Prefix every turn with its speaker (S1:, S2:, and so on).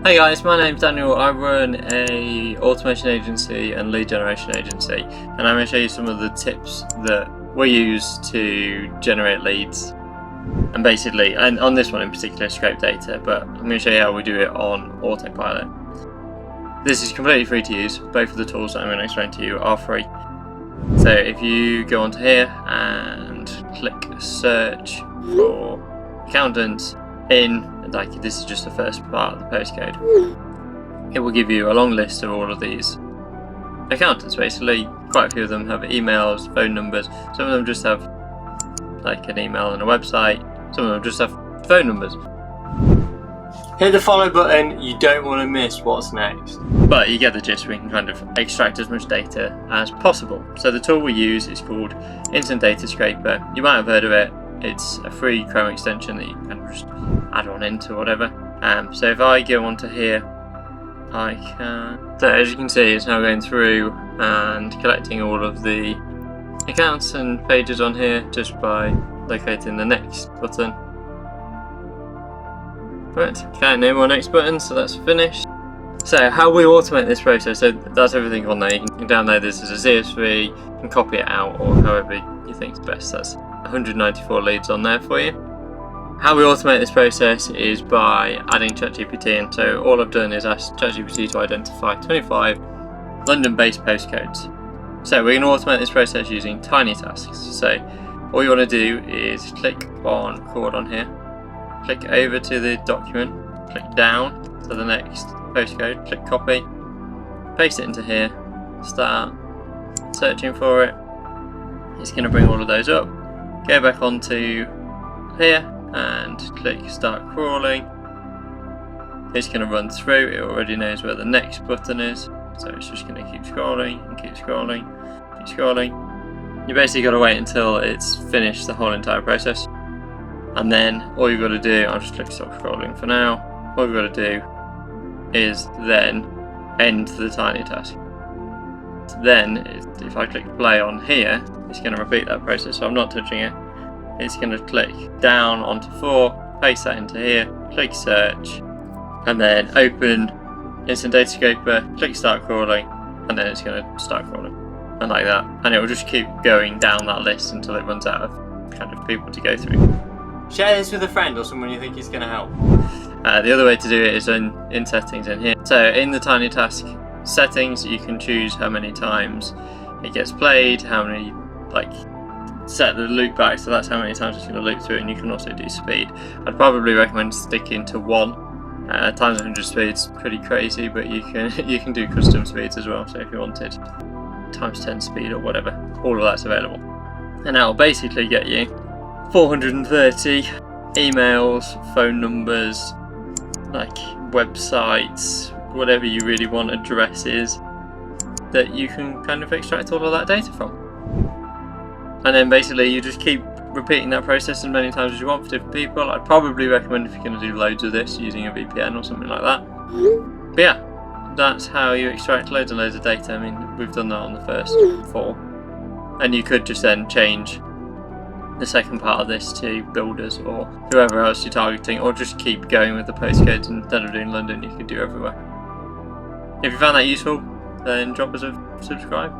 S1: Hey guys, my name's Daniel. I run a automation agency and lead generation agency, and I'm going to show you some of the tips that we use to generate leads. And basically, and on this one in particular, scrape data, but I'm going to show you how we do it on autopilot. This is completely free to use. Both of the tools that I'm going to explain to you are free. So if you go onto here and click search for accountants in, like this is just the first part of the postcode, it will give you a long list of all of these accountants. Basically, quite a few of them have emails, phone numbers, some of them just have like an email and a website, some of them just have phone numbers. Hit the follow button, you don't want to miss what's next. But you get the gist, we can kind of extract as much data as possible. So the tool we use is called Instant Data Scraper. You might have heard of it. It's a free Chrome extension that you can kind of just add on into whatever. So if I go onto here, I can. So as you can see, it's now going through and collecting all of the accounts and pages on here just by locating the next button. Right, okay, no more next button, so that's finished. So how we automate this process, so that's everything on there. You can download this as a CSV, you can copy it out, or however you think is best. That's 194 leads on there for you. How we automate this process is by adding ChatGPT in. So all I've done is ask ChatGPT to identify 25 London-based postcodes. So we're going to automate this process using tiny tasks. So all you want to do is click on record on here, click over to the document, click down to the next postcode, click copy, paste it into here, start searching for it. It's going to bring all of those up. Go back onto here and click start crawling. It's going to run through, it already knows where the next button is, so it's just going to keep scrolling and keep scrolling, keep scrolling. You basically got to wait until it's finished the whole entire process, and then all you've got to do, I'll just click stop scrolling for now, all you've got to do is then end the tiny task. Then if I click play on here, it's going to repeat that process, so I'm not touching it. It's going to click down onto 4, paste that into here, click search, and then open Instant Data Scraper, click start crawling, and then it's going to start crawling, and like that. And it will just keep going down that list until it runs out of kind of people to go through. Share this with a friend or someone you think is going to help. The other way to do it is in settings in here. So in the tiny task settings, you can choose how many times it gets played, how many, like, set the loop back, so that's how many times it's going to loop through, and you can also do speed. I'd probably recommend sticking to 1. Times 100 speed's pretty crazy, but you can do custom speeds as well, so if you wanted times 10 speed or whatever, all of that's available. And that'll basically get you 430 emails, phone numbers, like websites, whatever you really want, addresses, that you can kind of extract all of that data from. And then basically you just keep repeating that process as many times as you want for different people. I'd probably recommend, if you're going to do loads of this, using a VPN or something like that. But yeah, that's how you extract loads and loads of data. I mean, we've done that on the first 4. And you could just then change the second part of this to builders or whoever else you're targeting, or just keep going with the postcodes. Instead of doing London, you could do everywhere. If you found that useful, then drop us a subscribe.